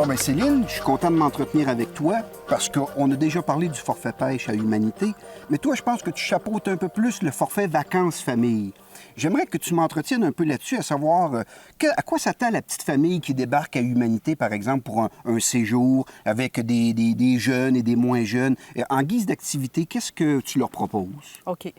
Bon, ben Céline, je suis content de m'entretenir avec toi parce qu'on a déjà parlé du forfait pêche à Humanité, mais toi, je pense que tu chapeautes un peu plus le forfait vacances-famille. J'aimerais que tu m'entretiennes un peu là-dessus, à savoir à quoi s'attend la petite famille qui débarque à Humanité, par exemple, pour un séjour avec des jeunes et des moins jeunes. En guise d'activité, qu'est-ce que tu leur proposes? OK.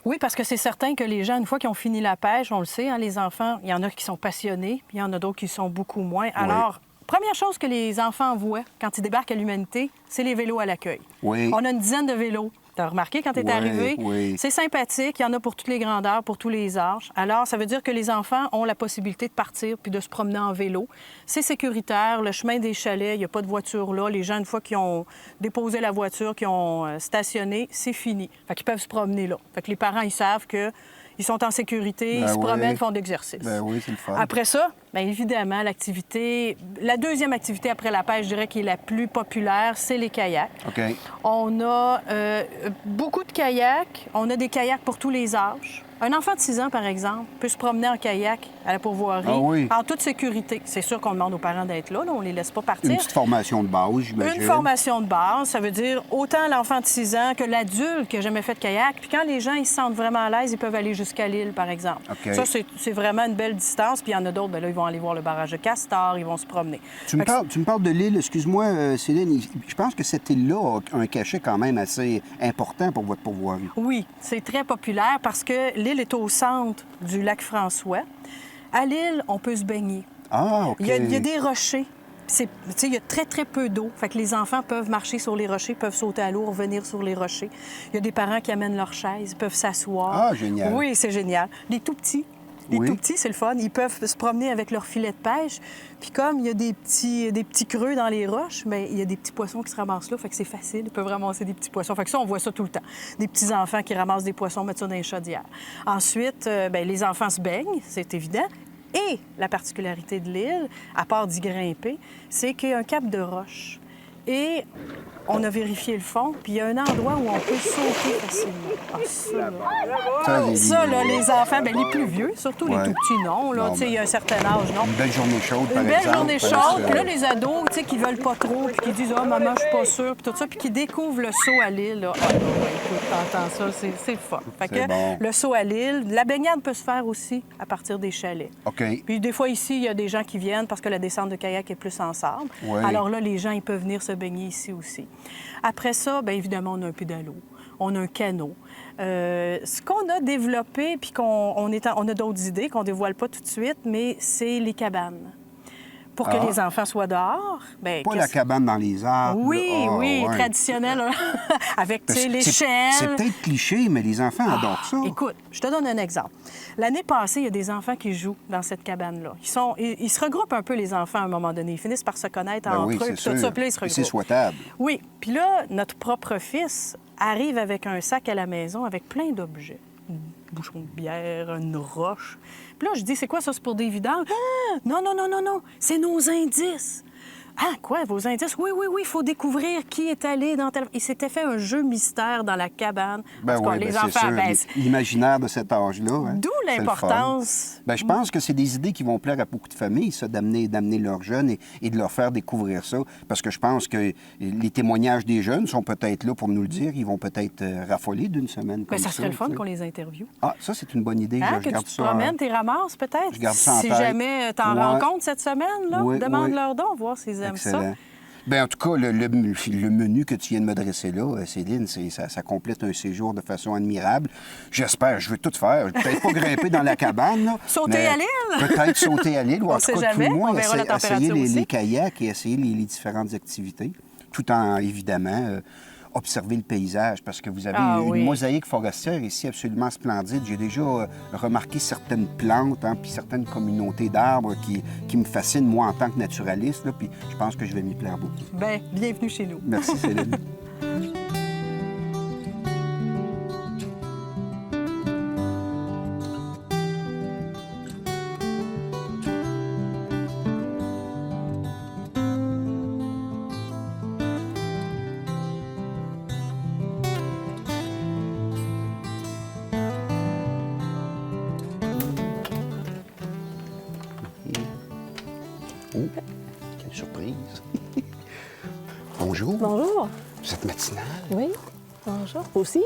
Oui, parce que c'est certain que les gens, une fois qu'ils ont fini la pêche, on le sait, hein, les enfants, il y en a qui sont passionnés, puis il y en a d'autres qui sont beaucoup moins. Alors, première chose que les enfants voient quand ils débarquent à l'Humanité, c'est les vélos à l'accueil. Oui. On a une dizaine de vélos. Tu as remarqué quand tu es arrivé? Oui. C'est sympathique. Il y en a pour toutes les grandeurs, pour tous les âges. Alors, ça veut dire que les enfants ont la possibilité de partir puis de se promener en vélo. C'est sécuritaire. Le chemin des chalets, il n'y a pas de voiture là. Les gens, une fois qu'ils ont déposé la voiture, qu'ils ont stationné, c'est fini. Fait qu'ils peuvent se promener là. Fait que les parents, ils savent que ils sont en sécurité, ils se promènent, font de l'exercice. Ben oui, c'est le fun. Après ça, bien évidemment, la deuxième activité après la pêche, je dirais, qui est la plus populaire, c'est les kayaks. OK. On a beaucoup de kayaks. On a des kayaks pour tous les âges. Un enfant de 6 ans, par exemple, peut se promener en kayak à la pourvoirie en toute sécurité. C'est sûr qu'on demande aux parents d'être là, on ne les laisse pas partir. Une petite formation de base, j'imagine. Une formation de base, ça veut dire autant l'enfant de 6 ans que l'adulte qui n'a jamais fait de kayak. Puis quand les gens ils se sentent vraiment à l'aise, ils peuvent aller jusqu'à l'île, par exemple. OK. Ça, c'est vraiment une belle distance. Puis il y en a d'autres, bien là, ils vont aller voir le barrage de Castor, ils vont se promener. Tu me parles de l'île, excuse-moi, Céline. Je pense que cette île-là a un cachet quand même assez important pour votre pourvoirie. Oui, c'est très populaire parce que l'île est au centre du lac François. À l'île, on peut se baigner. Ah, OK. Il y a des rochers. Il y a très, très peu d'eau. Fait que les enfants peuvent marcher sur les rochers, peuvent sauter à l'eau, revenir sur les rochers. Il y a des parents qui amènent leurs chaises, peuvent s'asseoir. Ah, génial. Oui, c'est génial. Les tout petits, c'est le fun. Ils peuvent se promener avec leur filet de pêche. Puis comme il y a des petits creux dans les roches, bien, il y a des petits poissons qui se ramassent là. Fait que c'est facile. Ils peuvent ramasser des petits poissons. Fait que ça, on voit ça tout le temps. Des petits enfants qui ramassent des poissons, mettent ça dans les chaudières. Ensuite, bien, les enfants se baignent, c'est évident. Et la particularité de l'île, à part d'y grimper, c'est qu'il y a un cap de roche. Et on a vérifié le fond, puis il y a un endroit où on peut sauter facilement. Ah, ça, là, les enfants, bien, les plus vieux, surtout les tout petits, non. Là, tu sais, il y a un certain âge, non. Une belle journée chaude, par exemple. Une belle journée chaude. Puis là, les ados, tu sais, qui veulent pas trop, puis qui disent « Ah, maman, je suis pas sûre », puis tout ça, puis qui découvrent le saut à l'île, là. Ah, écoute, t'entends ça, c'est le fun. Fait que bon. Le saut à l'île, la baignade peut se faire aussi à partir des chalets. OK. Puis des fois, ici, il y a des gens qui viennent parce que la descente de kayak est plus en sable. Oui. Alors là, les gens, ils peuvent venir se baigner ici aussi. Après ça, bien évidemment, on a un pédalo, on a un canot. Ce qu'on a développé, puis on a d'autres idées qu'on ne dévoile pas tout de suite, mais c'est les cabanes. Pour que les enfants soient dehors. Bien, pas la cabane dans les arbres. Oui, traditionnelle, hein? Avec les chênes. C'est peut-être cliché, mais les enfants adorent ça. Écoute, je te donne un exemple. L'année passée, il y a des enfants qui jouent dans cette cabane-là. Ils se regroupent un peu, les enfants, à un moment donné. Ils finissent par se connaître entre eux. Puis tout ça, puis là, ils se regroupent. C'est souhaitable. Oui. Puis là, notre propre fils arrive avec un sac à la maison avec plein d'objets. Un bouchon de bière, une roche. Puis là, je dis, c'est quoi ça? C'est pour des vidanges? Ah! Non. C'est nos indices. Ah, quoi, vos indices? Oui, il faut découvrir qui est allé dans tel... Il s'était fait un jeu mystère dans la cabane. Ben oui, les c'est enfants, sûr. L'imaginaire de cet âge-là. Hein, d'où l'importance. Ben, je pense que c'est des idées qui vont plaire à beaucoup de familles, ça, d'amener leurs jeunes et de leur faire découvrir ça. Parce que je pense que les témoignages des jeunes sont peut-être là pour nous le dire. Ils vont peut-être raffoler d'une semaine comme ça. Ça serait le fun qu'on les interviewe. Ah, ça, c'est une bonne idée. Hein, que tu te promènes, tu ramasses peut-être. Je garde ça en si tête. jamais tu en rencontres cette semaine, là, demande-leur donc, voir s'ils aiment Excellent. ça. Bien, en tout cas, le menu que tu viens de me dresser là, Céline, ça complète un séjour de façon admirable. J'espère, je veux tout faire. Peut-être pas grimper dans la cabane. Là, sauter à l'île? Peut-être sauter à l'île. Ou en tout cas, tout le moins, essayer aussi. les kayaks et essayer les différentes activités, tout en, évidemment, observer le paysage, parce que vous avez une mosaïque forestière ici absolument splendide. J'ai déjà remarqué certaines plantes, puis certaines communautés d'arbres qui me fascinent, moi, en tant que naturaliste, là, puis je pense que je vais m'y plaire beaucoup. Bien, bienvenue chez nous. Merci, Céline. surprise. Bonjour. Bonjour. Vous êtes matinale? Oui. Bonjour. Aussi?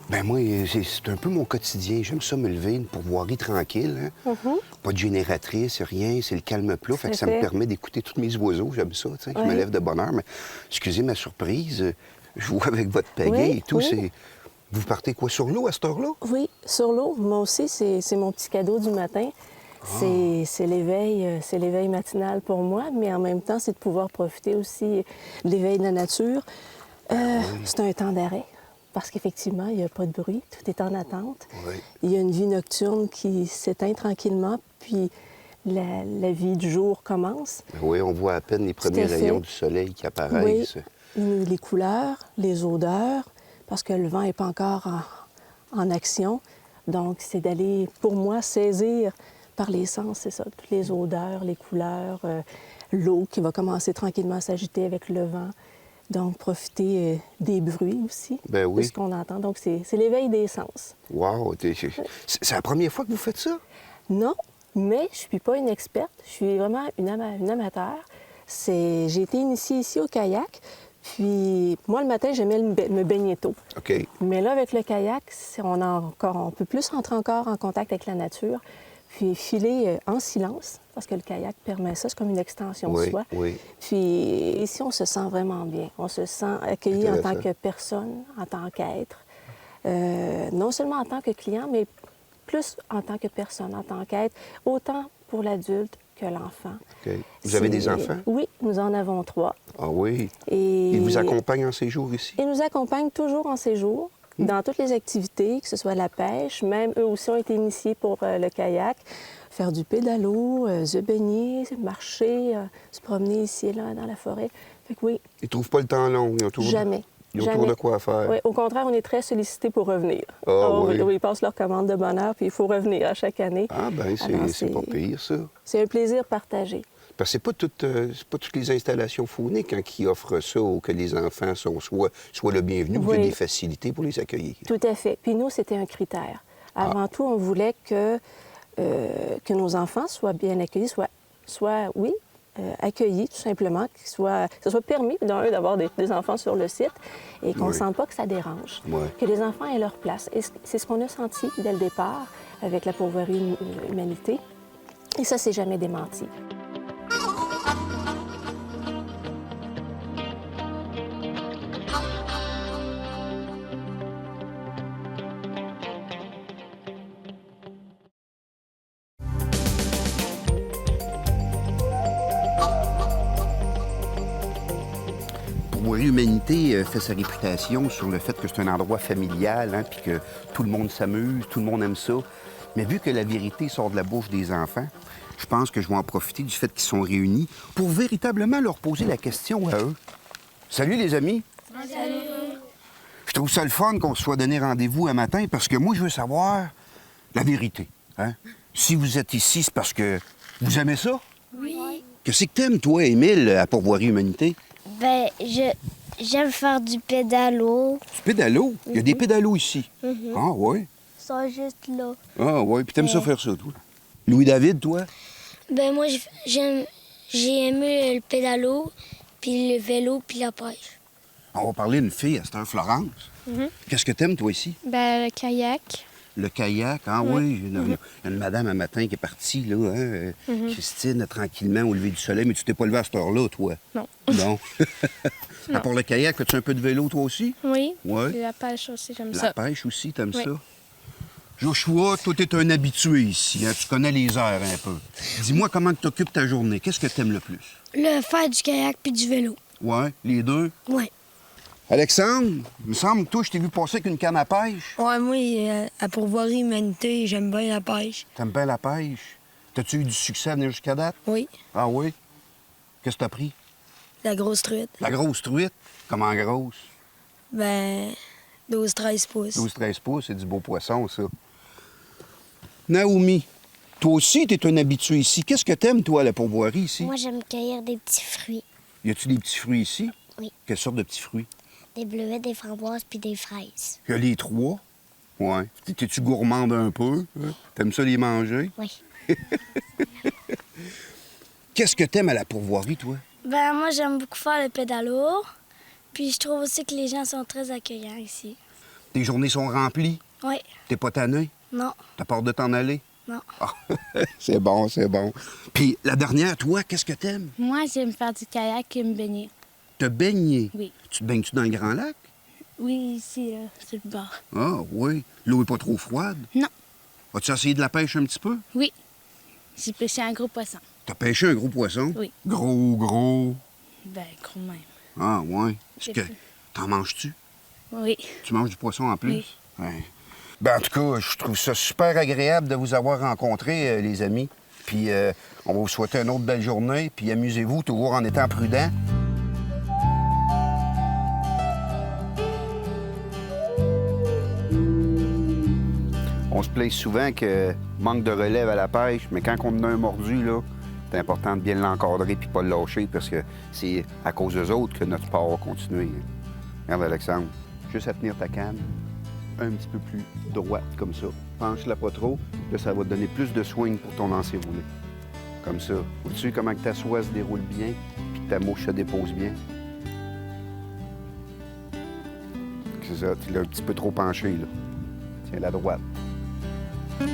Ben moi, c'est un peu mon quotidien. J'aime ça me lever, une pourvoirie tranquille. Hein? Pas de génératrice, rien. C'est le calme plat. Fait que ça me permet d'écouter tous mes oiseaux. J'aime ça, tu sais. Je me lève de bonne heure. Mais excusez ma surprise. Je vois avec votre pagaie et tout. C'est... Vous partez quoi, sur l'eau à cette heure-là? Oui, sur l'eau. Moi aussi, c'est mon petit cadeau du matin. C'est l'éveil matinal pour moi, mais en même temps, c'est de pouvoir profiter aussi de l'éveil de la nature. C'est un temps d'arrêt, parce qu'effectivement, il n'y a pas de bruit, tout est en attente. Oui. Il y a une vie nocturne qui s'éteint tranquillement, puis la vie du jour commence. Oui, on voit à peine les premiers rayons du soleil qui apparaissent. Oui, les couleurs, les odeurs, parce que le vent n'est pas encore en action. Donc, c'est d'aller, pour moi, saisir par les sens, c'est ça, toutes les odeurs, les couleurs, l'eau qui va commencer tranquillement à s'agiter avec le vent. Donc, profiter des bruits aussi, ben oui. de ce qu'on entend. Donc, c'est l'éveil des sens. Wow! C'est la première fois que vous faites ça? Non, mais je suis pas une experte. Je suis vraiment une amateur. J'ai été initiée ici au kayak. Puis, moi, le matin, j'aimais me baigner tôt. OK. Mais là, avec le kayak, on peut plus rentrer encore en contact avec la nature, puis filer en silence, parce que le kayak permet ça, c'est comme une extension de soi. Oui. Puis ici, on se sent vraiment bien. On se sent accueilli en tant que personne, en tant qu'être. Non seulement en tant que client, mais plus en tant que personne, en tant qu'être, autant pour l'adulte que l'enfant. OK. Vous avez des enfants? Oui, nous en avons 3. Ah oui? Et... Ils vous accompagnent en séjour ici? Ils nous accompagnent toujours en séjour, dans toutes les activités, que ce soit la pêche. Même eux aussi ont été initiés pour le kayak, faire du pédalo, se baigner, marcher, se promener ici et là dans la forêt. Fait que oui. Ils trouvent pas le temps long? Ils ont toujours Jamais. Ils ont toujours de quoi faire? Oui, au contraire, on est très sollicités pour revenir. Ah oui? Ils passent leur commande de bonne heure, puis il faut revenir à chaque année. Ah bien, c'est pas pire, ça. C'est un plaisir partagé. Parce que c'est pas toutes les installations fauniques qui offrent ça, ou que les enfants soient le bienvenu, ou qu'il y ait des facilités pour les accueillir. Tout à fait. Puis nous, c'était un critère. Avant tout, on voulait que nos enfants soient bien accueillis, soient accueillis, tout simplement, que ce soit permis, d'avoir des enfants sur le site et qu'on ne sente pas que ça dérange, que les enfants aient leur place. Et c'est ce qu'on a senti dès le départ avec la pourvoirie Humanité. Et ça, c'est jamais démenti. Pourvoirie Humanité fait sa réputation sur le fait que c'est un endroit familial, hein, puis que tout le monde s'amuse, tout le monde aime ça. Mais vu que la vérité sort de la bouche des enfants, je pense que je vais en profiter du fait qu'ils sont réunis pour véritablement leur poser la question à eux. Salut les amis! Salut! Je trouve ça le fun qu'on se soit donné rendez-vous un matin parce que moi, je veux savoir la vérité. Hein? Si vous êtes ici, c'est parce que vous aimez ça? Oui. Qu'est-ce que t'aimes, toi, Émile, à Pourvoirie Humanité? Ben, j'aime faire du pédalo. Du pédalo? Il y a des pédalos ici. Ah, oui? Ils sont juste là. Ah, oui. Puis t'aimes ça faire ça, toi? Louis-David, toi? Ben, moi, j'ai aimé le pédalo, puis le vélo, puis la pêche. On va parler d'une fille à cette heure, Florence. Qu'est-ce que t'aimes, toi, ici? Ben, le kayak. Le kayak, ah oui. Il y a une madame un matin qui est partie, là, hein, Christine, tranquillement, au lever du soleil, mais tu t'es pas levé à cette heure-là, toi? Non. Non. Non. Pour le kayak, as-tu un peu de vélo, toi aussi? Oui. Oui. Et la pêche aussi, j'aime La ça. pêche aussi, t'aimes Oui. ça? Joshua, toi, t'es un habitué ici, hein? Tu connais les heures un peu. Dis-moi comment tu t'occupes ta journée. Qu'est-ce que t'aimes le plus? Le faire du kayak puis du vélo. Ouais, les deux? Ouais. Alexandre, il me semble que toi, je t'ai vu passer avec une canne à pêche. Ouais, moi, à Pourvoirie Humanité, j'aime bien la pêche. T'aimes bien la pêche? T'as-tu eu du succès à venir jusqu'à date? Oui, Ah oui? Qu'est-ce que t'as pris? la grosse truite. La grosse truite? Comment grosse? Ben, 12-13 pouces. 12-13 pouces, c'est du beau poisson, ça. Naomi, toi aussi, t'es un habitué ici. Qu'est-ce que t'aimes, toi, à la pourvoirie, ici? Moi, j'aime cueillir des petits fruits. Y a-tu des petits fruits ici? Oui. Quelle sorte de petits fruits? Des bleuets, des framboises puis des fraises. Y a les trois? Ouais. T'es-tu gourmande un peu? Hein? T'aimes ça les manger? Oui. Qu'est-ce que t'aimes à la pourvoirie, toi? Ben moi, j'aime beaucoup faire le pédalo. Puis je trouve aussi que les gens sont très accueillants ici. Tes journées sont remplies? Oui, T'es pas tanné? non, T'as peur de t'en aller? non. Ah, c'est bon, c'est bon. Puis la dernière, toi, qu'est-ce que t'aimes? Moi, j'aime faire du kayak et me baigner. Te baigner? Oui. Tu te baignes-tu dans le grand lac? Oui, ici, sur le bord. Ah, oui. L'eau est pas trop froide? Non. As-tu essayé de la pêche un petit peu? Oui. J'ai pêché un gros poisson. T'as pêché un gros poisson? Oui. Gros. Ben, gros même. Ah, ouais. Est-ce J'ai que fait. t'en manges-tu? Oui. Tu manges du poisson en plus? Oui. Ouais. Ben, en tout cas, je trouve ça super agréable de vous avoir rencontrés, les amis. Puis on va vous souhaiter une autre belle journée. Puis amusez-vous toujours en étant prudents. On se plaint souvent que manque de relève à la pêche, mais quand on en a un mordu, là, c'est important de bien l'encadrer puis pas le lâcher parce que c'est à cause d'eux autres que notre sport va continuer. Regarde, Alexandre, juste à tenir ta canne un petit peu plus droite, comme ça. Penche-la pas trop, là, ça va te donner plus de swing pour ton lancer roulé. Comme ça. Vois-tu comment que ta soie se déroule bien puis que ta mouche se dépose bien? C'est ça, tu l'as un petit peu trop penché, là. Tiens, la droite. Ouais.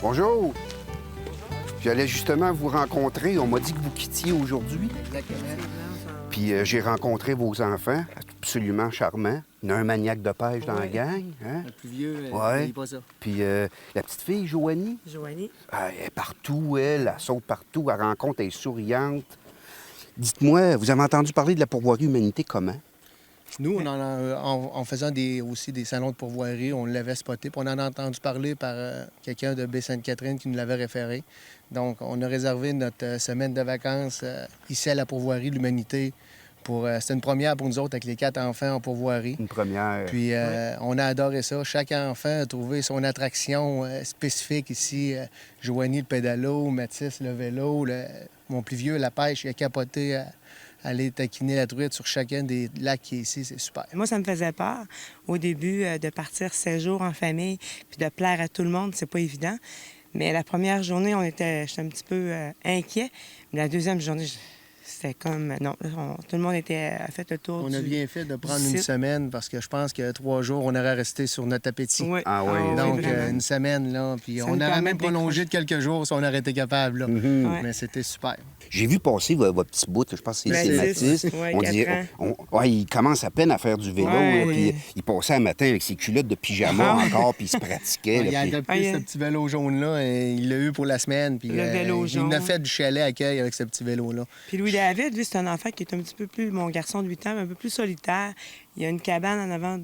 Bonjour. J'allais justement vous rencontrer. On m'a dit que vous quittiez aujourd'hui. Puis j'ai rencontré vos enfants, absolument charmants. Il y en a un maniaque de pêche dans la gang. Hein? Le plus vieux, Ouais. il dit pas ça. Puis la petite fille, Joanie, Joanie, elle est partout, elle saute partout, elle rencontre, elle est souriante. Dites-moi, vous avez entendu parler de la pourvoirie humanité comment? Nous, en faisant aussi des salons de pourvoirie, on l'avait spoté. Puis on en a entendu parler par quelqu'un de Baie-Sainte-Catherine qui nous l'avait référé. Donc, on a réservé notre semaine de vacances ici à la pourvoirie de l'Humanité. C'était une première pour nous autres avec les 4 enfants en pourvoirie. Une première. Puis on a adoré ça. Chaque enfant a trouvé son attraction spécifique ici. Joanie, le pédalo, Mathis, le vélo. Mon plus vieux, la pêche, il a capoté à aller taquiner la truite sur chacun des lacs qui est ici. C'est super. moi, ça me faisait peur au début de partir 7 jours en famille puis de plaire à tout le monde. C'est pas évident. Mais la première journée, j'étais un petit peu inquiet. Mais la deuxième journée, c'était comme... Non, tout le monde a fait le tour On a du bien fait de prendre une site. semaine parce que je pense que 3 jours, on aurait resté sur notre appétit. Oui. Ah oui. Donc, vraiment. une semaine, là. Puis Ça on nous aurait permet même de prolongé de quelques jours si on aurait été capable, là. Mhm. Ouais. Mais c'était super. J'ai vu passer votre petit bout, je pense que c'est Mathis. Mathis. Ouais, On 4 dit, ans. ouais, il commence à peine à faire du vélo. Ouais. Là, puis il passait un matin avec ses culottes de pyjama Ah. encore, puis il se pratiquait. Il là, a puis- adopté Ah, il- ce petit vélo jaune-là et il l'a eu pour la semaine. Puis, Le vélo il jaune. a fait du chalet accueil avec ce petit vélo-là. Puis Louis-David, lui, c'est un enfant qui est un petit peu plus, mon garçon de 8 ans, mais un peu plus solitaire. Il y a une cabane en avant,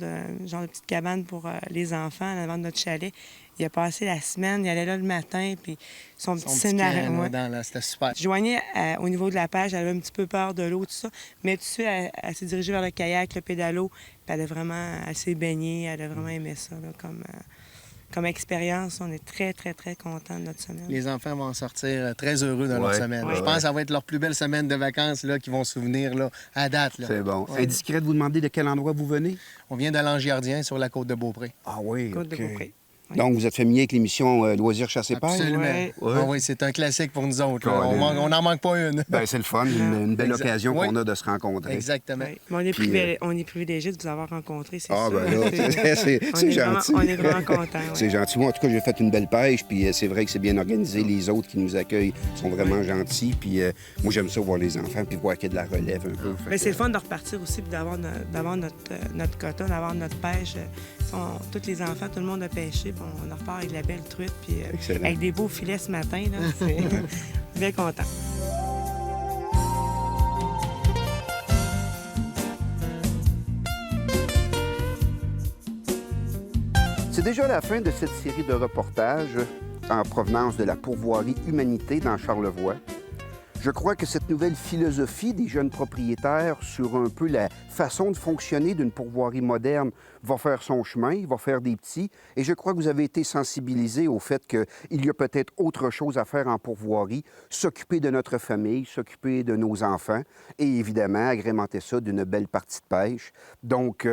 genre de petite cabane pour les enfants, en avant de notre chalet. Il a passé la semaine, il allait là le matin, puis son Son petit petit scénario. can, ouais. là, c'était super. Joanie, au niveau de la pêche, elle avait un petit peu peur de l'eau, tout ça. Mais tout de suite, elle s'est dirigée vers le kayak, le pédalo. Puis elle s'est baignée, elle a vraiment aimé ça là, comme expérience. On est très, très, très contents de notre semaine. Les enfants vont en sortir très heureux dans leur Ouais. semaine. Ouais. Je pense que ça va être leur plus belle semaine de vacances là, qu'ils vont se souvenir là, à date. Là. C'est bon. Ouais. Indiscret de vous demander de quel endroit vous venez? On vient de l'Angardien sur la côte de Beaupré. Ah oui, Côte de OK. Beaupré. Oui. Donc, vous êtes familier avec l'émission Loisirs chasse et pêche? Absolument. Ouais. Ah oui, c'est un classique pour nous autres. là. Colin. On n'en manque pas une. Ben, c'est le fun, une belle Exact. occasion Oui. qu'on a de se rencontrer. Exactement. Oui. Mais on est, Puis, on est privilégiés de vous avoir rencontré, c'est Ah, sûr. ben là, c'est On c'est est vraiment- gentil. on est vraiment contents. Ouais. C'est gentil. Moi, en tout cas, j'ai fait une belle pêche, puis c'est vrai que c'est bien organisé. Les autres qui nous accueillent sont vraiment gentils, puis moi, j'aime ça voir les enfants, puis voir qu'il y a de la relève un peu. Fait Mais que- c'est le fun de repartir aussi puis d'avoir notre quota, d'avoir notre pêche. Tous les enfants, tout le monde a pêché, puis on repart avec de la belle truite, puis Excellent. avec des beaux filets ce matin. Là, c'est bien content. C'est déjà la fin de cette série de reportages en provenance de la pourvoirie Humanité dans Charlevoix. Je crois que cette nouvelle philosophie des jeunes propriétaires sur un peu la façon de fonctionner d'une pourvoirie moderne va faire son chemin, il va faire des petits. Et je crois que vous avez été sensibilisés au fait qu'il y a peut-être autre chose à faire en pourvoirie, s'occuper de notre famille, s'occuper de nos enfants et évidemment agrémenter ça d'une belle partie de pêche. Donc,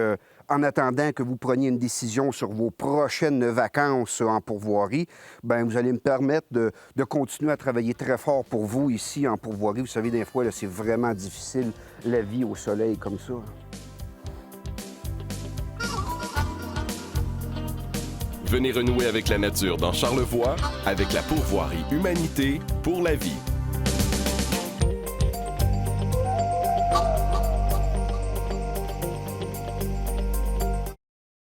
en attendant que vous preniez une décision sur vos prochaines vacances en pourvoirie, bien, vous allez me permettre de continuer à travailler très fort pour vous ici en pourvoirie. Vous savez, des fois, là, c'est vraiment difficile, la vie au soleil comme ça. Venez renouer avec la nature dans Charlevoix avec la pourvoirie Humanité pour la vie.